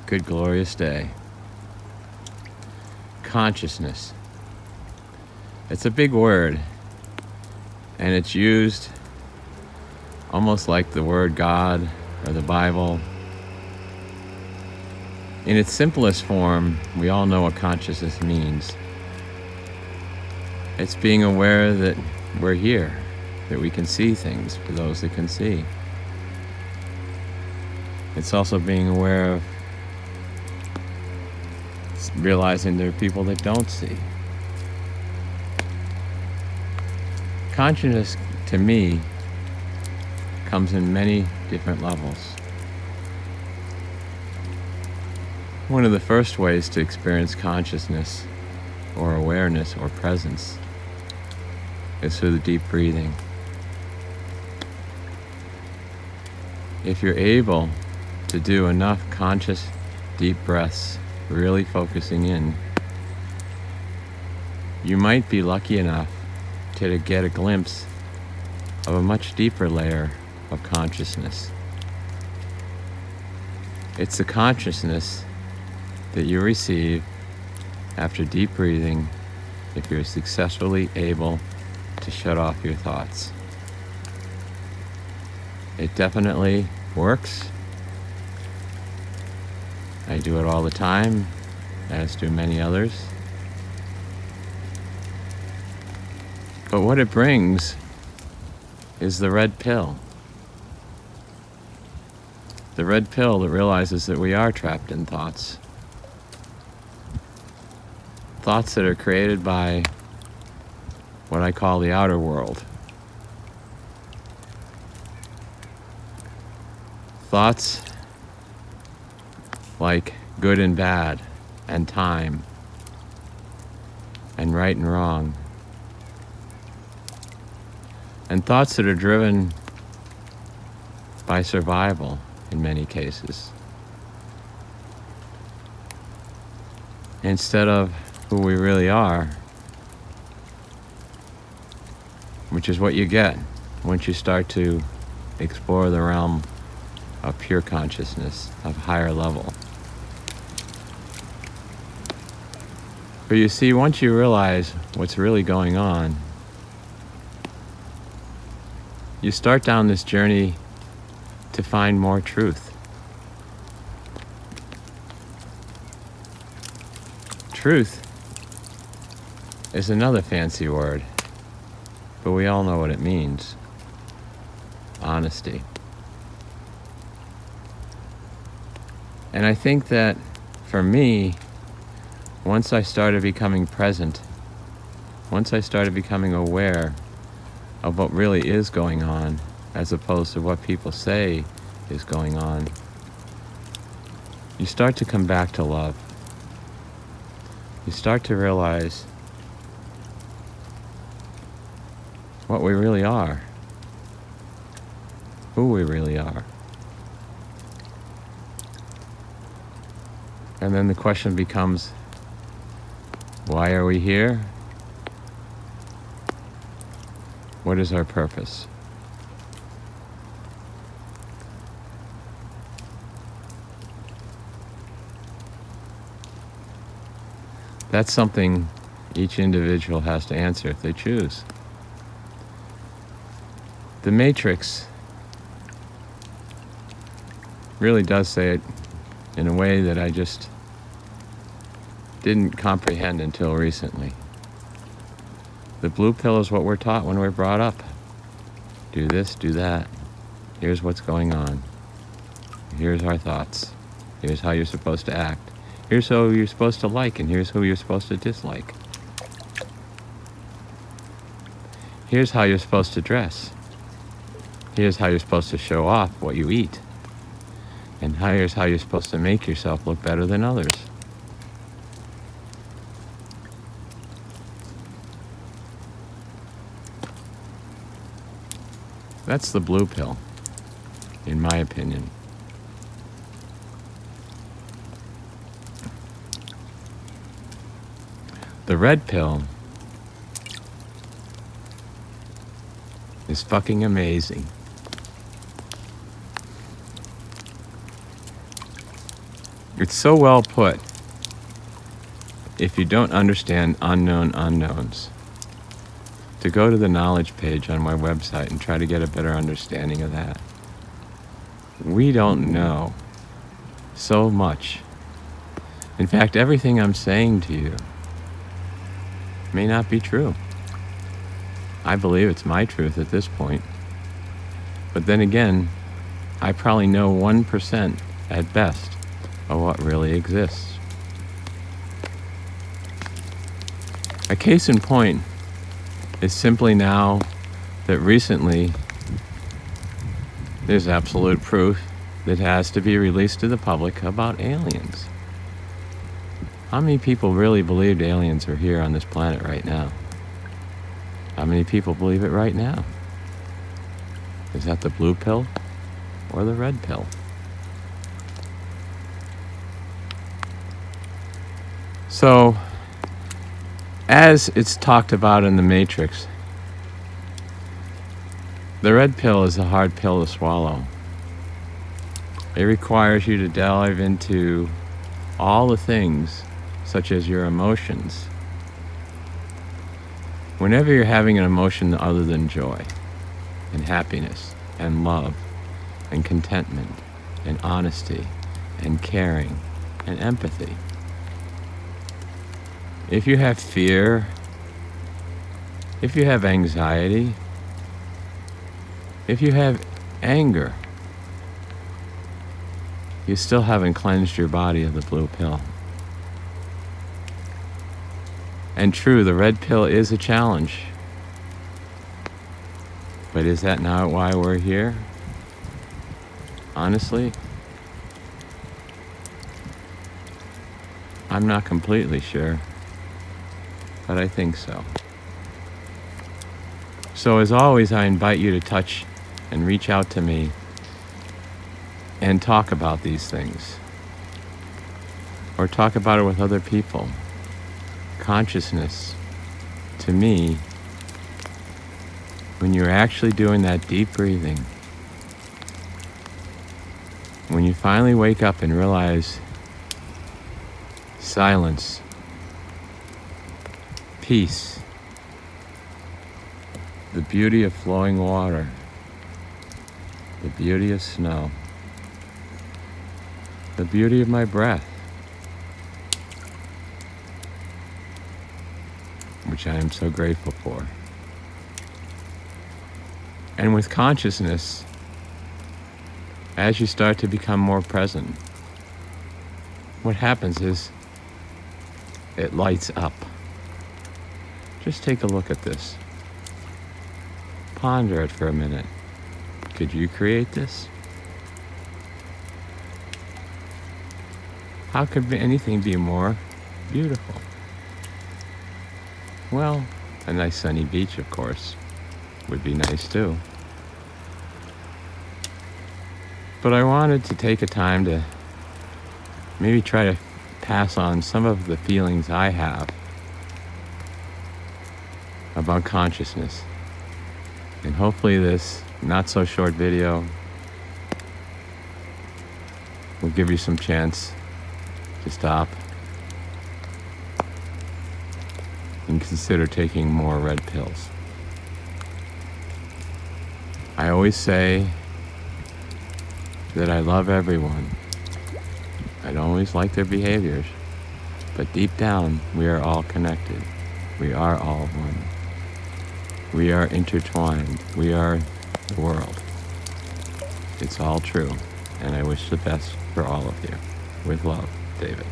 Good glorious day. Consciousness. It's a big word, and it's used almost like the word God or the Bible. In its simplest form, we all know what consciousness means. It's being aware that we're here, that we can see things for those that can see. It's also being aware of realizing there are people that don't see. Consciousness, to me, comes in many different levels. One of the first ways to experience consciousness or awareness or presence is through the deep breathing. If you're able to do enough conscious deep breaths, really focusing in, you might be lucky enough to get a glimpse of a much deeper layer of consciousness. It's the consciousness that you receive after deep breathing if you're successfully able to shut off your thoughts. It definitely works. I do it all the time, as do many others. But what it brings is the red pill. The red pill that realizes that we are trapped in thoughts. Thoughts that are created by what I call the outer world. Thoughts like good and bad, and time, and right and wrong. And thoughts that are driven by survival in many cases, instead of who we really are, which is what you get once you start to explore the realm of pure consciousness, of higher level. But you see, once you realize what's really going on, you start down this journey to find more truth. Truth is another fancy word, but we all know what it means. Honesty. And I think that for me, once I started becoming present, once I started becoming aware of what really is going on, as opposed to what people say is going on, you start to come back to love. You start to realize what we really are, who we really are. And then the question becomes, why are we here? What is our purpose? That's something each individual has to answer if they choose. The Matrix really does say it in a way that I just didn't comprehend until recently. The blue pill is what we're taught when we're brought up. Do this, do that. Here's what's going on. Here's our thoughts. Here's how you're supposed to act. Here's who you're supposed to like, and here's who you're supposed to dislike. Here's how you're supposed to dress. Here's how you're supposed to show off what you eat. And here's how you're supposed to make yourself look better than others. That's the blue pill, in my opinion. The red pill is fucking amazing. It's so well put. If you don't understand unknown unknowns, to go to the knowledge page on my website and try to get a better understanding of that. We don't know so much. In fact, everything I'm saying to you may not be true. I believe it's my truth at this point. But then again, I probably know 1% at best of what really exists. A case in point is simply now that recently there's absolute proof that has to be released to the public about aliens. How many people really believed aliens are here on this planet right now? How many people believe it right now? Is that the blue pill or the red pill? So, as it's talked about in the Matrix, the red pill is a hard pill to swallow. It requires you to delve into all the things, such as your emotions. Whenever you're having an emotion other than joy, and happiness, and love, and contentment, and honesty, and caring, and empathy. If you have fear, if you have anxiety, if you have anger, you still haven't cleansed your body of the blue pill. And true, the red pill is a challenge. But is that not why we're here? Honestly, I'm not completely sure, but I think so. So as always, I invite you to touch and reach out to me and talk about these things, or talk about it with other people. Consciousness, to me, when you're actually doing that deep breathing, when you finally wake up and realize silence, peace, the beauty of flowing water, the beauty of snow, the beauty of my breath, which I am so grateful for. And with consciousness, as you start to become more present, what happens is it lights up. Just take a look at this. Ponder it for a minute. Could you create this? How could anything be more beautiful? Well, a nice sunny beach, of course, would be nice too. But I wanted to take a time to maybe try to pass on some of the feelings I have about consciousness. And hopefully this not so short video will give you some chance to stop and consider taking more red pills. I always say that I love everyone. I don't always like their behaviors, but deep down, we are all connected. We are all one. We are intertwined. We are the world. It's all true, and I wish the best for all of you. With love, David.